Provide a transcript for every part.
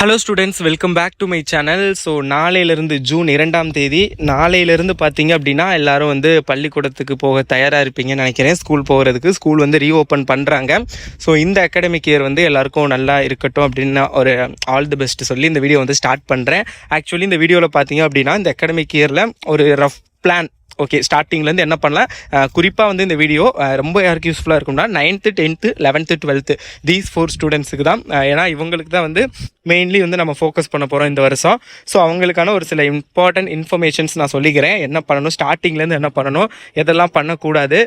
Hello students, welcome back to my channel. So நாளையிலேருந்து June 2ஆம் தேதி நாளையிலேருந்து பார்த்தீங்க அப்படின்னா எல்லோரும் வந்து பள்ளிக்கூடத்துக்கு போக தயாராக இருப்பீங்கன்னு நினைக்கிறேன். ஸ்கூல் போகிறதுக்கு ஸ்கூல் வந்து ரீஓப்பன் பண்ணுறாங்க. ஸோ இந்த அகாடமிக் இயர் வந்து எல்லாருக்கும் நல்லா இருக்கட்டும் அப்படின்னு ஒரு ஆல் தி பெஸ்ட் சொல்லி இந்த வீடியோ வந்து ஸ்டார்ட் பண்ணுறேன். ஆக்சுவலி இந்த வீடியோவில் பார்த்தீங்க அப்படின்னா இந்த அகாடமிக் இயரில் ஒரு ரஃப் பிளான் ஓகே ஸ்டார்டிங்லேருந்து என்ன பண்ணலாம், குறிப்பாக வந்து இந்த வீடியோ ரொம்ப யாருக்கு யூஸ்ஃபுல்லாக இருக்கும்னா 9th 10th 11th 12th these 4 ஸ்டூடெண்ட்ஸுக்கு தான். ஏன்னா இவங்களுக்கு தான் வந்து மெயின்லி வந்து நம்ம ஃபோக்கஸ் பண்ண போகிறோம் இந்த வருஷம். ஸோ அவங்களுக்கான ஒரு சில இம்பார்ட்டன்ட் இன்ஃபர்மேஷன்ஸ் நான் சொல்லிக்கிறேன். என்ன பண்ணணும், ஸ்டார்டிங்லேருந்து என்ன பண்ணணும், எதெல்லாம் பண்ணக்கூடாது.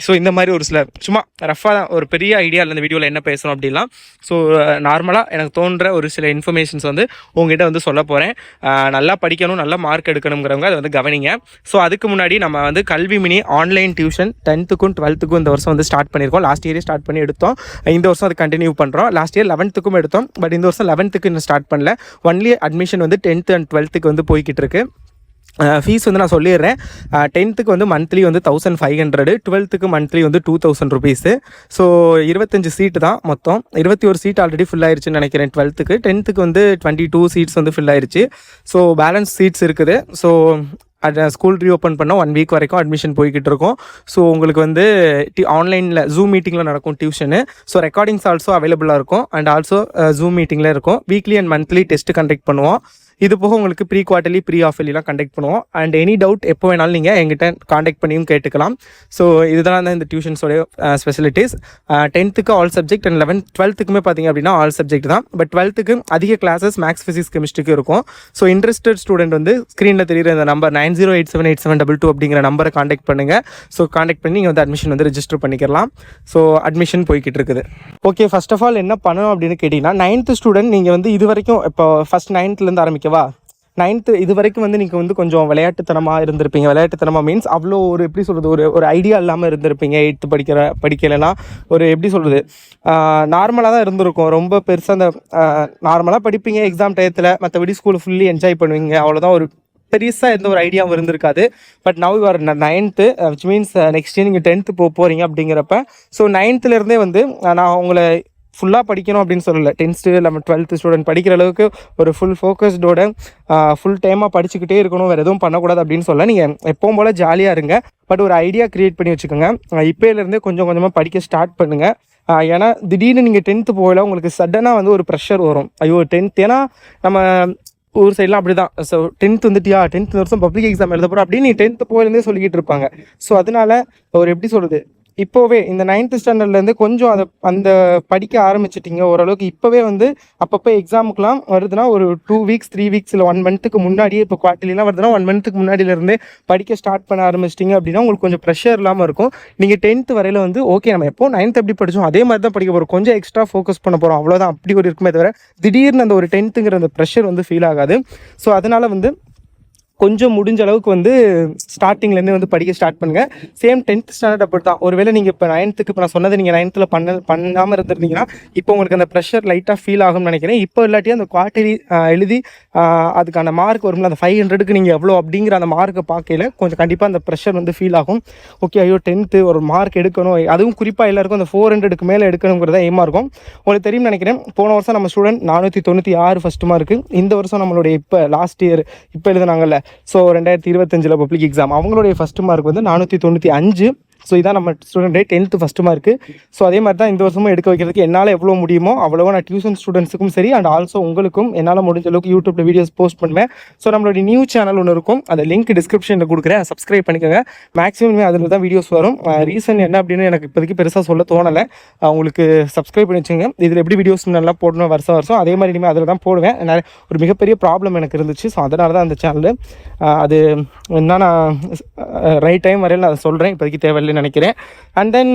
ஸோ இந்த மாதிரி ஒரு சில சும்மா ரஃபாக தான் ஒரு பெரிய ஐடியாவில் இந்த வீடியோவில் என்ன பேசணும் அப்படிலாம். ஸோ நார்மலாக எனக்கு தோன்ற ஒரு சில இன்ஃபர்மேஷன்ஸ் வந்து உங்ககிட்ட வந்து சொல்ல போகிறேன். நல்லா படிக்கணும், நல்லா மார்க் எடுக்கணுங்கிறவங்க அதை வந்து கவனிங்க. ஸோ அதுக்கு முன்னாடி நம்ம வந்து கல்வி mini online tuition 10th 12th இந்த வருஷம் வந்து ஸ்டார்ட் பண்ணியிருக்கோம். லாஸ்ட் இயரே ஸ்டார்ட் பண்ணி எடுத்தோம். இந்த வருஷம் அது கண்டினியூ பண்ணுறோம். லாஸ்ட் இயர் 11th எடுத்தோம். பட் இந்த வருஷம் 11th இன்னும் ஸ்டார்ட் பண்ணல. ஒன்லி அட்மிஷன் வந்து 10th and 12th வந்து போய்கிட்டு இருக்கு. ஃபீஸ் வந்து நான் சொல்லிடுறேன். 10th வந்து மந்த்லி வந்து 1500, 12th மந்த்லி வந்து 2000 ருபீஸு. ஸோ 25 சீட்டு தான் மொத்தம். 21 சீட் ஆல்ரெடி ஃபில் ஆயிடுச்சுன்னு நினைக்கிறேன் 12th. 10th வந்து 22 சீட்ஸ் வந்து ஃபில் ஆயிடுச்சு. ஸோ பேலன்ஸ் சீட்ஸ் இருக்குது. ஸோ அது ஸ்கூல் ரீஓப்பன் பண்ணால் 1 வீக் வரைக்கும் அட்மிஷன் போய்கிட்டு இருக்கும். ஸோ உங்களுக்கு வந்து ஆன்லைனில் ஜூம் மீட்டிங்கில் நடக்கும் டியூஷனு. ஸோ ரெக்கார்டிங்ஸ் ஆல்சோ அவைலபிளாக இருக்கும் அண்ட் ஆல்சோ ஜூம் மீட்டிங்கில் இருக்கும். Weekly and monthly test conduct பண்ணுவோம். இது போக உங்களுக்கு ப்ரீ குவார்ட்டர்லி ப்ரீ ஆஃபர்லிலாம் கண்டக்ட் பண்ணுவோம். அண்ட் எனி டவுட் எப்போ வேணாலும் நீங்கள் எங்கிட்ட காண்டாக்ட் பண்ணியும் கேட்டுக்கலாம். ஸோ இதுதான் தான் இந்த டியூஷன்ஸோடைய specialities. 10th all subject and 11th 12th பார்த்தீங்க அப்படின்னா ஆல் சப்ஜெக்ட் தான். பட் 12th அதிக கிளாஸஸ் மேக்ஸ் ஃபிசிக்ஸ் கெமிஸ்ட்ரிக்கு இருக்கும். ஸோ இன்ட்ரெஸ்டட் ஸ்டூடெண்ட் வந்து ஸ்க்ரீனில் தெரியுற இந்த நம்பர் 90878722 அப்படிங்கிற நம்பரை காண்டாக்ட் பண்ணுங்கள். ஸோ காண்டாக்ட் பண்ணி நீங்கள் வந்து அட்மிஷன் வந்து ரெஜிஸ்டர் பண்ணிக்கலாம். ஸோ அட்மிஷன் போய்கிட்டு இருக்குது. ஓகே, ஃபர்ஸ்ட் ஆஃப் ஆல் என்ன பண்ணணும் அப்படின்னு கேட்டிங்கன்னா 9th ஸ்டூடெண்ட் நீங்கள் வந்து இது வரைக்கும் இப்போ ஃபஸ்ட் 9thலேருந்து ஆரம்பிக்கவா 9th இது வரைக்கும் வந்து நீங்கள் வந்து கொஞ்சம் விளையாட்டுத்தனமாக இருந்திருப்பீங்க. விளையாட்டுத்தனமாக மீன்ஸ் அவ்வளோ ஒரு எப்படி சொல்கிறது, ஒரு ஐடியா இல்லாமல் இருந்திருப்பீங்க. 8th படிக்கலைன்னா ஒரு எப்படி சொல்கிறது, நார்மலாக தான் இருந்திருக்கும். ரொம்ப பெருசாக அந்த நார்மலாக படிப்பீங்க எக்ஸாம் டயத்தில். மற்றபடி ஸ்கூல் ஃபுல்லி என்ஜாய் பண்ணுவீங்க. அவ்வளோதான், ஒரு பெருசாக எந்த ஒரு ஐடியாவும் இருந்திருக்காது. But now you are 9th which means next year நீங்கள் 10th போகிறீங்க அப்படிங்கிறப்ப ஸோ 9thலேருந்தே வந்து நான் உங்களை ஃபுல்லாக படிக்கணும் அப்படின்னு சொல்லலை. 10th 11th 12th ஸ்டூடெண்ட் படிக்கிற அளவுக்கு ஒரு ஃபுல் ஃபோக்கஸ்டோட ஃபுல் டைமாக படிச்சுக்கிட்டே இருக்கணும், வேறு எதுவும் பண்ணக்கூடாது அப்படின்னு சொல்ல. நீங்கள் எப்பவும் போல் ஜாலியாக இருங்க. பட் ஒரு ஐடியா க்ரியேட் பண்ணி வச்சுக்கோங்க. இப்போலேருந்தே கொஞ்சம் கொஞ்சமாக படிக்க ஸ்டார்ட் பண்ணுங்கள். ஏன்னா திடீர்னு நீங்கள் 10th போகல உங்களுக்கு சடனாக வந்து ஒரு ப்ரெஷர் வரும். ஐயோ 10th, ஏன்னா நம்ம ஊர் சைட்லாம் அப்படி தான். ஸோ 10th வந்துட்டியா, 10th வருஷம் பப்ளிக் எக்ஸாம் எழுத போகிறோம் அப்படின்னு நீ 10th போயிலேருந்தே சொல்லிக்கிட்டு இருப்பாங்க. ஸோ அதனால ஒரு எப்படி சொல்கிறது, இப்போவே இந்த 9th ஸ்டாண்டர்ட்லேருந்து கொஞ்சம் அந்த படிக்க ஆரம்பிச்சிட்டிங்க ஓரளவுக்கு. இப்போவே வந்து அப்பப்போ எக்ஸாமுக்குலாம் வருதுன்னா ஒரு 2 weeks 3 weeks இல்லை 1 monthக்கு முன்னாடியே, இப்போ குவார்ட்டர்லிலாம் வருதுன்னா 1 monthக்கு முன்னாடியிலேருந்தே படிக்க ஸ்டார்ட் பண்ண ஆரம்பிச்சிட்டிங்க அப்படின்னா உங்களுக்கு கொஞ்சம் ப்ரெஷர் இல்லாமல் இருக்கும். நீங்கள் 10th வரையில் வந்து ஓகே நம்ம எப்போ 9th எப்படி படித்தோம் அதே மாதிரி தான் படிக்க போகிறோம், கொஞ்சம் எக்ஸ்ட்ரா ஃபோக்கஸ் பண்ண போகிறோம், அவ்வளோதான். அப்படி ஒரு இருக்குமே தவிர திடீர்னு அந்த ஒரு 10th அந்த ப்ரெஷர் வந்து ஃபீல் ஆகாது. ஸோ அதனால் வந்து கொஞ்சம் முடிஞ்ச அளவுக்கு வந்து ஸ்டார்டிங்லேருந்து வந்து படிக்க ஸ்டார்ட் பண்ணுங்கள். சேம் 10th ஸ்டாண்டர்ட் அப்படி தான். ஒருவேளை நீங்கள் இப்போ 9th இப்போ நான் சொன்னது நீங்கள் 9th பண்ணாமல் இருந்திருந்தீங்கன்னா இப்போ உங்களுக்கு அந்த ப்ரெஷர் லைட்டாக ஃபீல் ஆகும்னு நினைக்கிறேன். இப்போ இல்லாட்டி அந்த குவார்ட்டர்லி எழுதி அதுக்கான மார்க் வரும்ல, அந்த 500க்கு நீங்கள் எவ்வளோ அப்படிங்கிற அந்த மார்க்கை பார்க்கல கொஞ்சம் கண்டிப்பாக அந்த ப்ரெஷர் வந்து ஃபீல் ஆகும். ஓகே ஐயோ 10th ஒரு மார்க் எடுக்கணும், அதுவும் குறிப்பாக எல்லாருக்கும் அந்த 400க்கு மேலே எடுக்கணுங்கிறத எய்மாக இருக்கும். உங்களுக்கு தெரியும் நினைக்கிறேன். போன வருஷம் நம்ம ஸ்டூடெண்ட் 496 ஃபஸ்ட் மார்க்கு. இந்த வருஷம் நம்மளுடைய இப்போ லாஸ்ட் இயர் இப்போ எழுதுனாங்கல்ல, ஸோ 2025 பப்ளிக் எக்ஸாம் அவங்களுடைய ஃபஸ்ட் மார்க் வந்து 495. ஸோ இதான் நம்ம student 10th first mark. So அதே மாதிரி தான் இந்த வருஷமும் எடுக்க வைக்கிறதுக்கு என்னால் எவ்வளோ முடியுமோ அவ்வளோவா நான் டியூஷன் ஸ்டூடெண்ட்ஸுக்கும் சரி அண்ட் ஆல்சோ உங்களுக்கும் என்னால் முடிஞ்ச அளவுக்கு யூடியூப்பில் வீடியோஸ் போஸ்ட் பண்ணுவேன். ஸோ நம்மளுடைய நியூ சேனல் ஒன்று இருக்கும், அந்த லிங்க் டிஸ்கிரிப்ஷனில் கொடுக்குறேன், சப்ஸ்கிரைப் பண்ணிக்கோங்க. மேக்ஸிமம் அதில் தான் வீடியோஸ் வரும். ரீசன் என்ன அப்படின்னு எனக்கு இப்போதைக்கு பெருசாக சொல்ல தோணலை. உங்களுக்கு சப்ஸ்கிரைப் பண்ணி வச்சுங்க. இதில் எப்படி வீடியோஸ் நல்லா போடணும் வருஷம் அதே மாதிரி இனிமேல் அதில் தான் போடுவேன். ஒரு மிகப்பெரிய ப்ராப்ளம் எனக்கு இருந்துச்சு. ஸோ அதனால தான் அந்த சேனல் அது என்ன நான் ரைட் டைம் வரையில் அதை சொல்கிறேன், இப்போதைக்கு தேவையில்லை நினைக்கிறேன். And then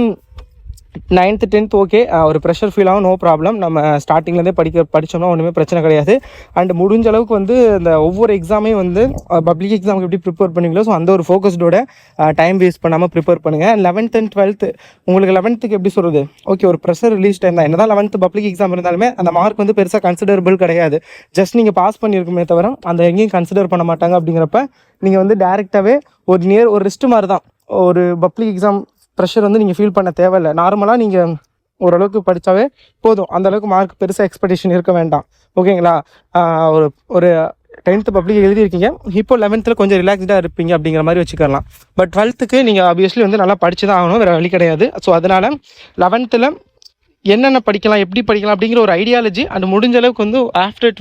9th 10th okay ஒரு ப்ரெஷர் ஃபீல் ஆகும், நோ ப்ராப்ளம். நம்ம ஸ்டார்டிங்லேருந்தே படித்தோம்னா ஒன்றுமே பிரச்சனை கிடையாது. அண்ட் முடிஞ்ச அளவுக்கு வந்து இந்த ஒவ்வொரு எக்ஸாமையும் வந்து பப்ளிக் எக்ஸாமுக்கு எப்படி ப்ரிப்பேர் பண்ணுவீங்களோ ஸோ அந்த ஒரு ஃபோக்கஸ்டோட டைம் வேஸ்ட் பண்ணாமல் ப்ரிப்பேர் பண்ணுங்கள். 11th and 12th உங்களுக்கு 11th எப்படி சொல்கிறது, ஓகே ஒரு ப்ரெஷர் ரிலீஸ் டைம் தான். என்ன தான் 11th பப்ளிக் எக்ஸாம் இருந்தாலுமே அந்த மார்க் வந்து பெருசாக கன்சிடரபிள் கிடையாது. ஜஸ்ட் நீங்கள் பாஸ் பண்ணியிருக்குமே தவிர அந்த எங்கேயும் கன்சிடர் பண்ண மாட்டாங்க. அப்படிங்கிறப்ப நீங்கள் வந்து டேரெக்டாகவே ஒரு ரெஸ்ட் மாதிரி தான். ஒரு பப்ளிக் எக்ஸாம் ப்ரெஷர் வந்து நீங்கள் ஃபீல் பண்ண தேவையில்லை. நார்மலாக நீங்கள் ஓரளவுக்கு படித்தாவே போதும். அந்தளவுக்கு மார்க் பெருசாக எக்ஸ்பெக்டேஷன் இருக்க வேண்டாம். ஓகேங்களா? ஒரு ஒரு 10th பப்ளிக் எழுதியிருக்கீங்க, இப்போ 11th கொஞ்சம் ரிலாக்ஸ்டாக இருப்பீங்க அப்படிங்கிற மாதிரி வச்சுக்கலாம். பட் 12th நீங்கள் ஆப்வியஸ்லி வந்து நல்லா படிச்சு தான் ஆகணும், வேறு வழி கிடையாது. ஸோ அதனால் 11th என்னென்ன படிக்கலாம், எப்படி படிக்கலாம் அப்படிங்கிற ஒரு ஐடியாலஜி அண்ட் முடிஞ்ச அளவுக்கு வந்து ஆஃப்டர்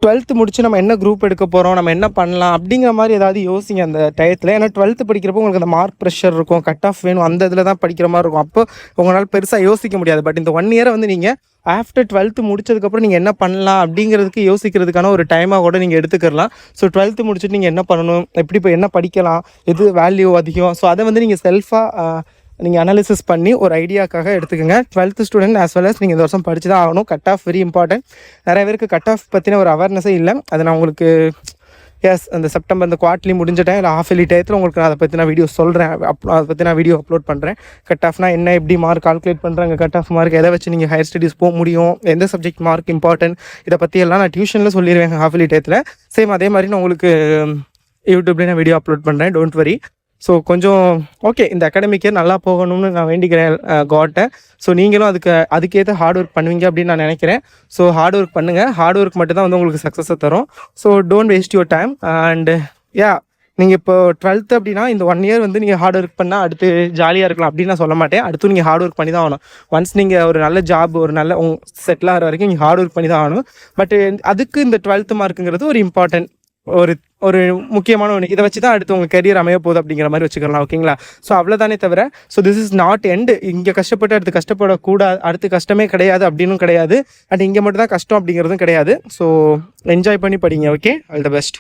12th முடிச்சு நம்ம என்ன குரூப் எடுக்க போகிறோம், நம்ம என்ன பண்ணலாம் அப்படிங்கிற மாதிரி ஏதாவது யோசிங்க அந்த டயத்தில். ஏன்னா 12th படிக்கிறப்போ உங்களுக்கு அந்த மார்க் ப்ரெஷர் இருக்கும், கட் ஆஃப் வேணும், அந்த இதில் தான் படிக்கிற மாதிரி இருக்கும். அப்போ உங்களால் பெருசாக யோசிக்க முடியாது. பட் இந்த 1 இயரை வந்து நீங்கள் ஆஃப்டர் 12th முடிச்சதுக்கப்புறம் நீங்கள் என்ன பண்ணலாம் அப்படிங்கிறதுக்கு யோசிக்கிறதுக்கான ஒரு டைமாக கூட நீங்கள் எடுத்துக்கலாம். ஸோ 12th முடிச்சுட்டு நீங்கள் என்ன பண்ணணும், எப்படி இப்போ என்ன படிக்கலாம், எது வேல்யூ அதிகம், ஸோ அதை வந்து நீங்கள் செல்ஃபாக நீங்கள் அனாலிசிஸ் பண்ணி ஒரு ஐடியாக்காக எடுத்துக்கோங்க. 12th student as well as நீங்கள் இந்த வருஷம் படித்து தான் ஆகணும். Cut off very important. நிறைய பேருக்கு கட் ஆஃப் பற்றின ஒரு அவேர்னஸே இல்லை. அதை நான் உங்களுக்கு அந்த செப்டம்பர் இந்த குவார்ட்லி முடிஞ்ச டைம் இல்லை ஹாஃப் இயர்லி டயத்தில் உங்களுக்கு நான் அதை பற்றி நான் வீடியோ சொல்கிறேன். அதை பற்றி நான் வீடியோ அப்லோட் பண்ணுறேன். கட் ஆஃப்னா என்ன, எப்படி மார்க் கால்குலேட் பண்ணுறாங்க, கட் ஆஃப் மார்க் எதை வச்சு நீங்கள் ஹையர் ஸ்டடீஸ் போக முடியும், எந்த சப்ஜெக்ட் மார்க் இம்பார்ட்டன்ட், இதை பற்றி எல்லாம் நான் டியூஷனில் சொல்லிடுவேன் ஹாஃப் இயர்லி டயத்தில். சேம் அதே மாதிரி நான் உங்களுக்கு யூடியூப்லேயே நான் வீடியோ அப்லோட் பண்ணுறேன், டோன்ட் வரி. ஸோ கொஞ்சம் ஓகே, இந்த அகாடமிக்கே நல்லா போகணும்னு நான் வேண்டிக்கிறேன் காட்டை. ஸோ நீங்களும் அதுக்கேற்ற ஹார்ட் ஒர்க் பண்ணுவீங்க அப்படின்னு நான் நினைக்கிறேன். ஸோ ஹார்ட் ஒர்க் பண்ணுங்கள். ஹார்ட் ஒர்க் மட்டும் தான் வந்து உங்களுக்கு சக்ஸஸை தரும். So don't waste your time. And நீங்கள் இப்போ 12th அப்படின்னா இந்த 1 இயர் வந்து நீங்கள் ஹார்ட் ஒர்க் பண்ணால் அடுத்து ஜாலியாக இருக்கலாம் அப்படின்னு நான் சொல்ல மாட்டேன். அடுத்து நீங்கள் ஹார்ட் ஒர்க் பண்ணி தான் ஆகணும். ஒன்ஸ் நீங்கள் ஒரு நல்ல ஜாப், ஒரு நல்ல செட்டில் ஆகிற வரைக்கும் நீங்கள் ஹார்ட் ஒர்க் பண்ணி தான் ஆகணும். பட் அதுக்கு இந்த 12th மார்க்குங்கிறது ஒரு இம்பார்ட்டன்ட், ஒரு முக்கியமான ஒன்று. இதை வச்சு தான் அடுத்து உங்கள் கரியர் அமைய போகுது அப்படிங்கிற மாதிரி வச்சுக்கலாம். ஓகேங்களா? ஸோ அவ்வளோதானே தவிர திஸ் இஸ் நாட் எண்டு. இங்கே கஷ்டப்பட்டு அடுத்து கஷ்டப்படக்கூடாது, அடுத்து கஷ்டமே கிடையாது அப்படின்னும் கிடையாது. அண்ட் இங்கே மட்டும் தான் கஷ்டம் அப்படிங்கிறதும் கிடையாது. ஸோ என்ஜாய் பண்ணி படிங்க. Okay, all the best.